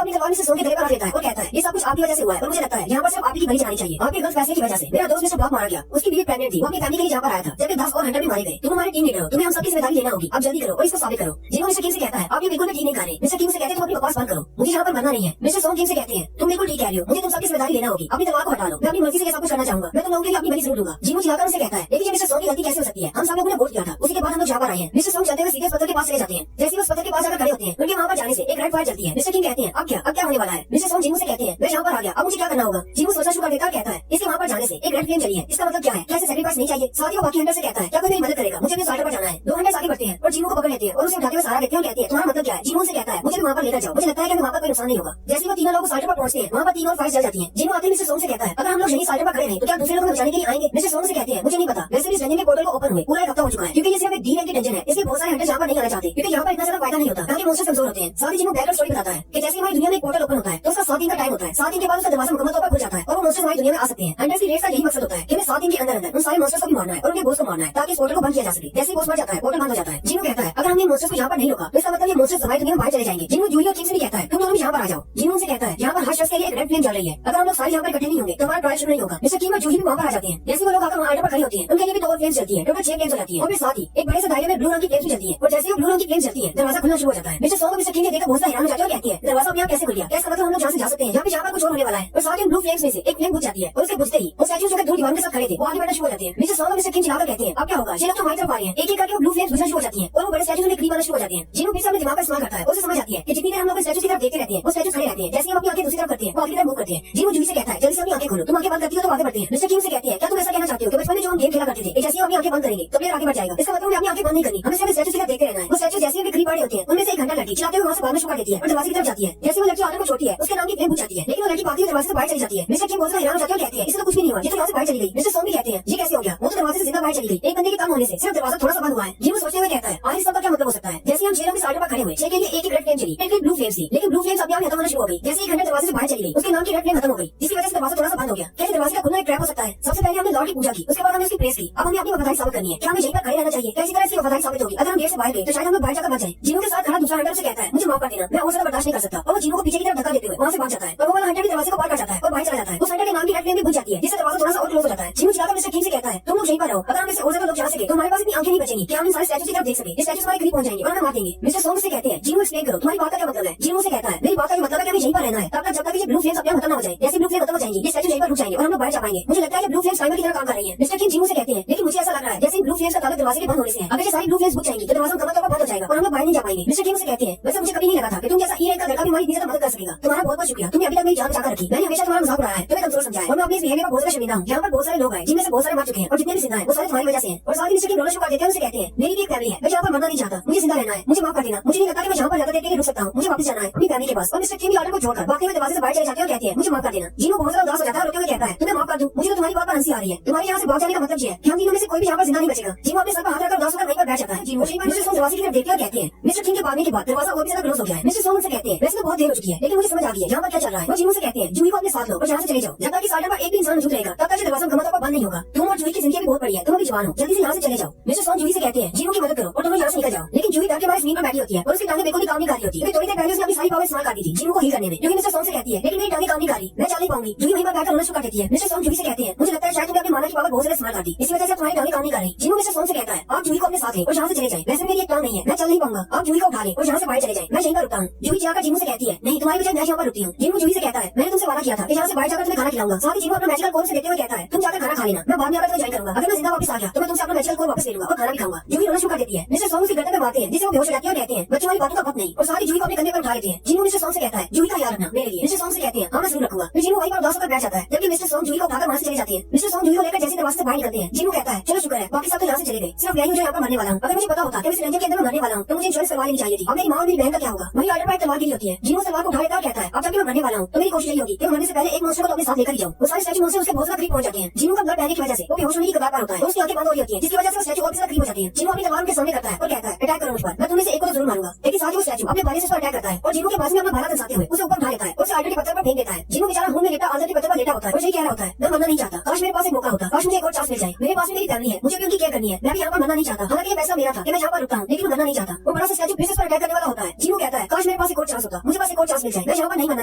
अपनी तलवार मिस्टर सोंग के गले पर रख लेता है और कहता है ये सब कुछ आपकी वजह से हुआ है और मुझे लगता है यहाँ पर सिर्फ आपकी बलि चढ़ानी चाहिए। आपके गलत फैसले की वजह से मेरा दोस्त मिस्टर ब्लॉक मारा गया, उसकी बीवी प्रेग्नेंट थी, वो अपनी फैमिली के लिए यहाँ पर आया था, जबकि 10 और हंटर भी मारे गए। तुम हमारे टीम लीडर हो, तुम्हें हम सबकी जिम्मेदारी लेना होगी। अब जल्दी करो और इसको साबित करो। जिन्होंने मिस्टर किंग से कहता है आप ये बिल्कुल भी ठीक नहीं कर रहे। मिस्टर किंग से कहते हैं तुम अपनी बकवास बंद करो, मुझे यहाँ पर मरना नहीं है। मिस्टर सोंग किंग से कहते हैं तुम बिल्कुल ठीक कह रही हो, मुझे तुम सबकी जिम्मेदारी लेना होगी। अपनी तलवार को हटा लो, मैं अपनी मर्जी से ये सब कुछ करना चाहूंगा। मैं तुम लोगों के लिए अपनी बलि जरूर दूंगा। जिन्हों चिल्लाकर उनसे कहता है लेकिन ये मिस्टर सोंग की गलती कैसे हो सकती है, हम सब लोगों ने वोट किया था, उसी के बाद हम लोग यहाँ पर आए हैं। मिस्टर सोंग चलते हुए सीधे उस पत्थर के पास चले जाते हैं। जैसे ही उस पत्थर के पास जाकर खड़े होते हैं उनके वहाँ पर जाने से एक रेड फायर चलती है। मिस्टर किंग कहते हैं अब क्या होने वाला है। मिस्टर सोंग जिन्हों से कहते हैं मैं यहाँ पर आ गया, अब मुझे क्या करना होगा। जिन्हों सोचना शुरू कर देता है, कहता है इसके वहाँ पर जाने से एक रेड फ्लेम चली है, इसका मतलब क्या है, क्या इसे सैक्रिफाइस नहीं चाहिए। साथ ही वो बाकी हंटर से कहता है क्या कोई मेरी मदद करेगा, मुझे अपने साल्टर पर जाना है। दो हंटर्स आगे बढ़ते हैं और जिन्हों को पकड़ लेते हैं और उसे उठाते हुए सहारा देते हैं और कहते हैं तुम्हारा मतलब क्या है। जिन्हों से कहता है मुझे वहाँ पर लेकर जाओ, मुझे लगता है कि वहाँ पर कोई नुकसान नहीं होगा। जैसे वो तीनों लोग साल्टर पर पहुंचते हैं वहाँ पर 3 और फायर चल जाती है। जिन्हों आते हैं मिस्टर सोंग से कहता है अगर हम लोग यही साल्टर पर खड़े रहे तो क्या दूसरे लोग बचाने के लिए आएंगे। मिस्टर सोंग से कहते हैं मुझे नहीं पता, वैसे भी इस रंजन के पोर्टल को ओपन हुए पूरा एक हफ्ता हो चुका है क्योंकि ये सिर्फ एक डी रैंक की डंजन है, इसलिए बहुत सारे हंटर्स यहाँ पर नहीं आना चाहते क्योंकि यहाँ पर इतना ज्यादा फायदा नहीं होता, ताकि मॉन्स्टर्स कमजोर होते हैं। साथ ही जिन्हों बैकग्राउंड स्टोरी बताता है कि जैसे हमारी दुनिया में एक पोर्टल ओपन होता है तो उसका 7 दिन का टाइम होता है। 7 दिन के बाद उसका दरवाजा मुकम्मल तौर पर खुल जाता है और वो मॉन्स्टर्स हमारी दुनिया में आ सकते हैं। हंटर्स की रेस का यही मकसद होता है कि हमें 7 दिन के अंदर उन सारे मॉन्स्टर्स को भी मारना है और उनके बॉस को मारना है ताकि इस पोर्टल को बंद किया जा सके। जैसे बॉस मर जाता है पोर्टल बंद हो जाता है। जिन्हों कहता है अगर हमने मॉन्स्टर्स को यहाँ पर नहीं रोका तो इसका मतलब ये मॉन्स्टर्स हमारी दुनिया में बाहर चले जाएंगे। जिन्हों जूली और किंग से भी कहता है तुम दोनों यहाँ पर आ जाओ। जिन्हों से कहता है यहाँ पर हर शख्स के लिए एक रेड फ्लेम चल रही है, अगर हम लोग सारे यहाँ पर इकट्ठे नहीं होंगे तो हमारा ट्रायल शुरू नहीं होगा। मिस्टर किंग और जूही भी वहाँ पर आ जाते हैं। जैसे वो लोग आकर वहाँ आल्टर पर खड़े होते हैं उनके लिए भी 2 और फ्लेम्स चलती है, टोटल 6 फ्लेम्स हो जाती है और फिर साथ ही एक बड़े से दायरे में ब्लू रंग की फ्लेम्स भी चलती है। और जैसे ही ब्लू रंग की फ्लेम्स चलती है दरवाजा खुलना शुरू हो जाता है। मिस्टर सोंग मिस्टर किंग ने देखकर बहुत हैरान हो जाते हैं और कहते हैं दरवाजा अब यहाँ कैसे खुल गया, क्या इसका मतलब हम लोग यहाँ से जा सकते हैं, यहाँ पर कुछ और होने वाला है। और साथ ही ब्लू फ्लेम्स में से एक फ्लेम बुझ जाती है और उसके बुझते ही वो स्टैच्यूज जो 2 दीवारों के साथ खड़े थे वो आगे बढ़ना शुरू हो जाते हैं। मिस्टर सोंग और मिस्टर किंग चिल्लाकर कहते हैं अब क्या होगा, ये लोग तो हमारी तरफ आ रहे हैं। एक एक करके वो ब्लू फ्लेम्स बुझना शुरू हो जाती है और वो बड़े स्टैच्यूज में करीब आना शुरू हो जाते हैं। जिन्हों फिर से अपने दिमाग का इस्तेमाल करता है और उसे समझ आती है कि जितनी देर हम लोग स्टैच्यूज की तरफ देखते रहते हैं वो स्टैच्यूज खड़े रहते हैं। जैसे हम अपनी आंखें दूसरी तरफ करते हैं वो आगे की तरफ मूव करते हैं। जिन्हों जूही से कहता है जल्दी से अपनी आंखें खोलो, तुम आंखें बंद करती हो तो आगे बढ़ते हैं। मिस्टर किंग से कहते हैं क्या तुम ऐसा कहना चाहते हो कि बचपन में जो हम गेम खेला करते थे जैसे हम अपनी आंखें बंद करेंगे तो प्लेयर आगे बढ़ जाएगा, इसका मतलब हमें अपनी आंखें बंद नहीं करनी, हमें सिर्फ स्टैच्यूज की तरफ देखते रहना है। वो स्टैच्यूज जैसे ही करीब आ रहे होते हैं उनमें से एक घंटा लड़की चिल्लाते हुए वहाँ से भागना शुरू कर देती है और दरवाजे की तरफ जाती है। जैसे वो लड़की आगे को छोड़ती है उसके नाम की फ्लेम बुझ जाती है लेकिन वो लड़की भागती हुई दरवाजे से बाहर चली जाती है। मिस्टर किंग बहुत हैरान हो जाते हैं और कहते हैं इससे तो कुछ भी नहीं हुआ, ये तो यहाँ से बाहर चली गई। मिस्टर सोंग भी कहते हैं ये कैसे हो गया, वो तो दरवाजे से जिंदा बाहर चली गई, एक बंदे के कम होने से सिर्फ दरवाजा थोड़ा सा बंद हुआ है। जिन्हों सोचते हुए कहता है आखिर सबका क्या मतलब हो सकता है। जैसे हम 6 लोग इस आल्टर पर खड़े हुए 6 के लिए एक ही रेड फ्लेम चली, एक ब्लू फ्लेम थी लेकिन ब्लू फ्लेम्स अब यहाँ खत्म होना शुरू हो गई। जैसे ही घंटे दरवाजे से बाहर चली गई उसके नाम की रेड फ्लेम खत्म हो गई जिसकी वजह से दरवाजा थोड़ा सा बंद हो गया। क्या दरवाजे का खुलना एक ट्रैप हो सकता है। सबसे पहले हमने लॉर्ड की पूजा की, उसके बाद हमने उसकी प्रेस की, अब हमें अपनी वफादारी साबित करनी है। क्या हमें यहीं पर खड़े रहना चाहिए, कैसी तरह से वफादारी साबित होगी। अगर हम गेट से बाहर गए तो शायद हम लोग बाहर जाकर बच जाए। जिन्हों के साथ खड़ा दूसरा हंटर से कहता है मुझे माफ कर देना, मैं और ज्यादा बर्दाश्त नहीं कर सकता और वो जिन्हों को पीछे की तरफ धक्का देते हुए वहाँ से भाग जाता है और वो वाला हंटर भी दरवाजे को पार कर जाता है और बाहर चला जाता है। उस हंटर के नाम की रेड फ्लेम भी बुझ जाती है जिससे दरवाजा थोड़ा सा और क्लोज हो जाता है। जिन्हों चिल्लाकर मिस्टर किंग से कहता है तुम लोग यहीं पर रहो, अगर हम इससे और ज्यादा लोग जा सके तो हमारे पास इतनी आंखें नहीं बचेंगी कि हम इन सारे स्टैच्यूज की तरफ देख सके। ये स्टैच्यूज हमारे करीब पहुंच जाएंगे और हमें मार देंगे। मिस्टर सोंग से कहते हैं जिन्हों एक्सप्लेन करो तुम्हारी बात का क्या मतलब है। जिन्हों से कहता है मेरी बात का मतलब है कि हमें यहीं पर रहना है तब तक जब तक ये ब्लू फ्लेम्स अपने आप खत्म ना हो जाए। जैसे ब्लू फ्लेम खत्म हो जाएंगी ये स्टैच्यूज यहीं पर रुक जाएंगे और हम लोग बाहर जा पाएंगे। मुझे लगता है कि ब्लू फ्लेम्स टाइमर की तरह काम कर रही है। मिस्टर किंग जिन्हों से कहते हैं लेकिन मुझे ऐसा लग रहा है जैसे ब्लू फ्लेम्स का ताला दरवाजे के बंद होने से है, अगर ये सारी ब्लू फ्लेम्स बुझ जाएंगी तो दरवाजा मुकम्मल तौर पर बंद हो जाएगा और हम लोग बाहर नहीं जा पाएंगे। मिस्टर किंग से कहते हैं वैसे मुझे कभी नहीं लगा था कि तुम जैसा ई रैंक का लड़का भी हमारी इतनी ज्यादा मदद कर सकेगा। तुम्हारा बहुत बहुत शुक्रिया, तुमने अभी तक मेरी जान बचाकर रखी। मैंने हमेशा तुम्हारा मजाक उड़ाया है, तुम्हें कमजोर समझा है और मैं अपने इस बिहेवियर पर बहुत ज्यादा शर्मिंदा हूँ। यहाँ पर बहुत सारे लोग हैं जिनमें से बहुत सारे मर चुके हैं और जितने भी जिंदा हैं वो सारे तुम्हारी वजह से हैं। और साथ ही मिस्टर किंग रोना शुरू कर देते हैं, उनसे कहते हैं मेरी भी एक फैमिली है, मैं यहाँ पर मरना नहीं चाहता, मुझे जिंदा रहना है, मुझे माफ कर देना, मुझे नहीं लगता कि मैं यहाँ पर ज्यादा देर के लिए रुक सकता हूँ, मुझे वापस जाना है अपनी फैमिली के पास। और मिस्टर किंग ऑर्डर को छोड़कर भागते हुए दरवाजे से बाहर चले जाते हैं और कहते हैं मुझे माफ कर देना। जिन्हों बहुत ज्यादा उदास हो जाता है और रोते हुए कहता है तुम्हें माफ कर दूं, मुझे तो तुम्हारी बात पर हंसी आ रही है, तुम्हारे यहाँ से भाग जाने का मतलब ये है कि हम तीनों में से कोई भी यहाँ पर जिंदा नहीं बचेगा। जिन्हों अपने सर पर हाथ रखकर उदास होकर वहीं पर बैठ जाता है। मिस्टर सोंग दरवाजे की तरफ देखते हैं और कहते हैं मिस्टर किंग के भागने के बाद दरवाजा और भी ज्यादा क्लोज हो गया है। मिस्टर सोंग से कहते हैं वैसे तो बहुत देर हो चुकी है लेकिन मुझे समझ आ गई है यहाँ पर क्या चल रहा है। वो जिन्हों से कहते हैं जूही को अपने साथ लो और यहाँ से चले जाओ, जब तक इस आल्टर पर एक भी इंसान मौजूद रहेगा तब तक ये दरवाजा मुकम्मल तौर पर बंद नहीं होगा। तुम और जूही की जिंदगी भी बहुत बड़ी है, तुम अभी जवान हो, जल्दी से यहाँ से चले जाओ। मिस्टर सोंग जूही से कहते हैं जिन्हों की मदद करो और दोनों यहाँ से निकल जाओ। लेकिन जूही डर के मारे जमीन पर बैठी होती है और उसकी टांगें बिल्कुल भी काम नहीं कर रही होती। थोड़ी देर पहले उसने अपनी सारी पावर इस्तेमाल कर दी थी जिन्हों को हील करने में, क्योंकि मिस्टर सोंग से कहती है लेकिन मेरी टांगें काम नहीं कर रही, मैं चल नहीं पाऊंगी। जूही वहीं पर बैठकर रोना शुरू कर देती है। मिस्टर सोंग जूही से कहते हैं मुझे लगता है शायद तुमने अपनी माना की पावर बहुत ज्यादा इस्तेमाल कर दी, इसी वजह से तुम्हारी टांगें काम नहीं कर रही। जिन्हों मिस्टर सोंग से कहता है आप जूही को अपने साथ लें और यहाँ से चले जाए, वैसे मेरी एक टांग नहीं है, मैं चल नहीं पाऊंगा, आप जूही को उठा लें और यहाँ से बाहर चले जाए, मैं यहीं पर रुकता हूँ। जूही जाकर जिन्हों से कहती है नहीं तुम्हारी वजह मैं यहाँ पर रुकती हूँ। जिन्हों जूही से कहता है मैंने तुमसे वादा किया था कि यहाँ से बाहर जाकर तुम्हें खाना खिलाऊंगा। साथ ही जिन्हों अपना मैजिकल कोर से देते हुए कहता है तुम जाकर खाना खा लेना, मैं बाद में आकर तुम्हें ज्वाइन करूंगा, अगर मैं जिंदा वापस आ गया तो मैं तुमसे अपना मैजिकल कोर वापस ले लूंगा और खाना भी खाऊंगा। जूही रोना शुरू कर देती है। मिस्टर सोंग उसकी गर्दन में मारते हैं जिससे वो बेहोश हो जाती है और कहते हैं बच्चों वाली बातों का वक्त नहीं, और साथ ही जूही को अपने कंधे पर उठा लेते हैं। जिन्हों मिस्टर सोंग से कहता है जूही का ख्याल रखना मेरे लिए। मिस्टर सोंग से कहते हैं हाँ मैं जरूर रखूंगा। फिर जिन्हों वहीं पर उदास होकर बैठ जाता है जबकि मिस्टर सोंग जूही को उठाकर वहाँ से चले जाते हैं। मिस्टर सोंग जूही को लेकर जैसे दरवाजे से बाहर निकलते हैं जिन्हों कहता है चलो शुक्र है बाकी सब तो यहाँ से चले गए, सिर्फ यही मुझे यहाँ पर मरने वाला हूँ, अगर मुझे पता होता कि मैं इस रंजन के अंदर मरने वाला हूँ तो मुझे इंश्योरेंस करवा लेनी चाहिए। चाहिए थी। अब मेरी माँ और मेरी बहन का क्या होगा? वही ऑर्डर पर तलवार गिरी होती है। जीनू तलवार को उठा लेता है और कहता है अब जब मैं मरने वाला हूँ तो मेरी कोशिश यही होगी कि मैं मरने से पहले एक मॉन्स्टर को तो अपने साथ लेकर ही जाऊँ। वो सारे स्टैचू मुझसे उसके बहुत ज्यादा करीब पहुंच जाते हैं। जीनू का ब्लड बहने की वजह से वो बेहोश होने की कगार पर होता है। उसकी आंखें बंद हो रही होती है जिसकी वजह से वो स्टैचू और भी ज्यादा करीब हो जाती है। जीनू अपनी तलवार उनके सामने करता है और कहता है अटैक करो मुझ पर, मैं तुम्हें से एक को तो जरूर मारूंगा। लेकिन साथ ही वो स्टैचू अपने भाले से उस पर अटैक करता है और जीनू के पास में अपना भाला दर्शाते हुए उसे ऊपर उठा लेता है और उसे आल्टर के पत्थर पर फेंक देता है। जीनू बेचारा खून में लेटा आल्टर के पत्थर पर लेटा होता है और यही कह रहा होता है मैं मरना नहीं चाहता, काश मेरे पास एक मौका होता, काश मुझे एक और चांस मिल जाए। मेरे पास में मेरी फैमिली है, मुझे भी उनकी केयर करनी है, मैं भी यहाँ पर मरना नहीं चाहता। हालांकि ये फैसला मेरा था कि मैं यहाँ पर रुकता हूँ, लेकिन मैं मरना नहीं चाहता। वो बड़ा सा स्टैचू फिर से उस पर अटैक करने वाला होता है। जीनू कहता है काश मेरे पास एक और चांस होता, मुझे पास एक और चांस मिल जाए, मैं यहाँ पर नहीं मरना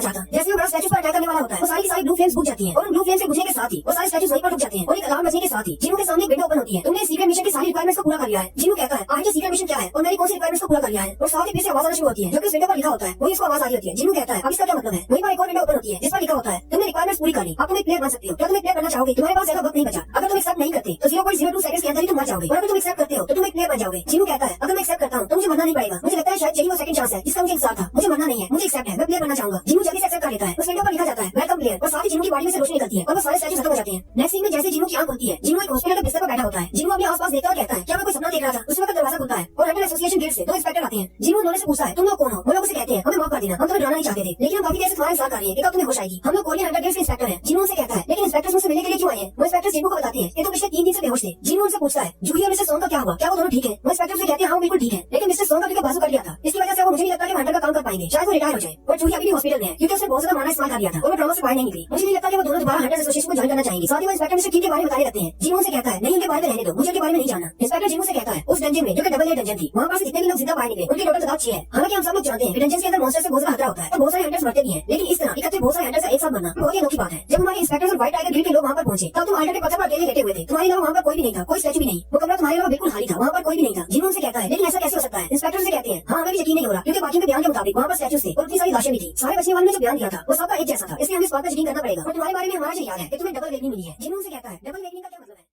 चाहता। जैसे वो बड़ा स्टैचू पर अटैक करने वाला होता है वो सारी की सारी ब्लू फ्लेम्स बुझ जाती है और उन ब्लू फ्लेम से बुझने के साथ ही वो सारे स्टैचू वहीं पर रुक जाते हैं और एक अलार्म बजने के साथ ही जीनू के सामने एक विंडो ओपन होती है। तुमने सीक्रेट मिशन की सारी रिक्वायरमेंट्स को पूरा कर लिया है। जीनू कहता है आगे सीक्रेट मिशन क्या है और मैंने कौन सी रिक्वायरमेंट्स को पूरा कर लिया है और साथ ही फिर से आवाज आना शुरू होती है जो कि इस विंडो पर लिखा होता है। वही उसको आवाज आ रही होती है। जीनू कहता है अब इसका क्या मतलब है? वहीं पर एक और विंडो ओपन होती है जिस पर लिखा होता है तुमने रिक्वायरमेंट्स पूरी कर ली, अब तुम एक प्लेयर बन सकते हो। क्या तुम एक प्लेयर बनना चाहोगे? तुम्हारे पास ज्यादा वक्त नहीं बचा। अगर तुम एक्सेप्ट नहीं करते तो 0.02 सेकंड्स के अंदर ही तुम मर जाओगे और अगर तुम एक्सेप्ट करते हो तो तुम एक प्लेयर बन जाओगे। जीनू कहता है अगर मैं एक्सेप्ट करता हूँ तो मुझे मरना नहीं पड़ेगा। मुझे लगता है शायद यही वो सेकंड चांस है जिसका मुझे इंतजार था। मुझे मरना नहीं है, मुझे एक्सेप्ट है, मैं प्लेयर बनना चाहूंगा। जीनू जल्दी से एक्सेप्ट कर लेता है। उस विंडो पर लिखा जाता है वेलकम प्लेयर और साथ ही जीनू की बॉडी में से रोशनी निकलती है और वो सारे स्टैचू खत्म हो जाते हैं। नेक्स्ट सीन में जैसे जीनू की आंख खुलती है जीनू एक हॉस्पिटल के बिस्तर पर बैठा होता है। जीनू अपने आसपास देखता है और कहता है क्या मैं कोई सपना देख रहा था? उस वक्त दरवाजा खुलता है और अंडर एसोसिएशन गेट से दो इंस्पेक्टर आते हैं। जीनू उन्होंने से पूछता है तुम लोग कौन हो? वो लोग उसे कहते हैं हमें माफ कर देना, हम तुम्हें डराना नहीं चाहते थे, लेकिन हम काफी देर से तुम्हारा इंतजार कर रहे हैं कि कब तुम्हें होश आएगी। हम लोग कोरियन अंडर गेट के इंस्पेक्टर हैं। जीनू उनसे कहता है लेकिन इंस्पेक्टर मुझसे मिलने के लिए क्यों आए हैं? वो इंस्पेक्टर जीनू को बताते हैं कि तुम पिछले 3 दिन से बेहोश थे। जीनू उनसे पूछता है जूही और मिस्टर सॉन्ग का क्या हुआ, क्या वो दोनों ठीक है? वो इंस्पेक्टर से कहते हैं हाँ बिल्कुल ठीक है, लेकिन मिस्टर सॉन्ग का क्योंकि बाजू कर लिया था इसकी वजह से वो मुझे नहीं लगता कि वो हंटर का काम कर पाएंगे, शायद वो रिटायर हो जाए। और जूही अभी भी हॉस्पिटल में है क्योंकि उसने बहुत ज्यादा माना इस्तेमाल कर लिया था और वो ड्रामा से बाहर नहीं निकली। मुझे नहीं लगता कि वो दोनों दोबारा हंटर्स एसोसिएशन को ज्वाइन करना चाहेंगे। साथ ही वो इंस्पेक्टर मिस्टर किंग के बारे में बताने लगते हैं। जीनू से कहता है नहीं उनके बारे में रहने दो, मुझे उनके बारे में नहीं जानना। इंस्पेक्टर जीनू से कहता है उस डंजन में जो कि डबल ए डंजन थी वहाँ पर से जितने भी लोग जिंदा बाहर निकले उनकी टोटल तादाद 6 है। हालांकि हम सब लोग जानते हैं कि डंजन के अंदर मॉन्स्टर से बहुत ज्यादा खतरा होता है तो बहुत सारे हंटर्स मरते भी हैं, लेकिन इस तरह इकट्ठे बहुत सारे हंटर्स एक साथ मरना बहुत ही अनोखी बात है। जब हमारे इंस्पेक्टर और व्हाइट टाइगर गिल्ड के लोग वहाँ पर पहुंचे तब तुम आल्टर के पत्थर पर अकेले लेटे हुए थे। तुम्हारे अलावा वहाँ पर कोई भी नहीं था, कोई स्टैचू भी नहीं। वो कमरा तुम्हारे अलावा बिल्कुल खाली था, वहाँ पर कोई भी नहीं था। जीनू से कहता है लेकिन ऐसा कैसे हो सकता है? इंस्पेक्टर से कहते हैं हाँ हमें भी यकीन नहीं हो रहा क्योंकि बाकी के बयान के मुताबिक वहाँ पर स्टैचू थे और उतनी सारी लाशें भी थी। सारे बचने वालों ने जो बयान दिया था वो सबका एक जैसा था, इसलिए हमें इस बात पर यकीन करना पड़ेगा। और तुम्हारे बारे में हमारा यही याद है कि तुम्हें डबल वेगनिंग मिली है। जीनू से कहता है डबल वेगनिंग का क्या मतलब है?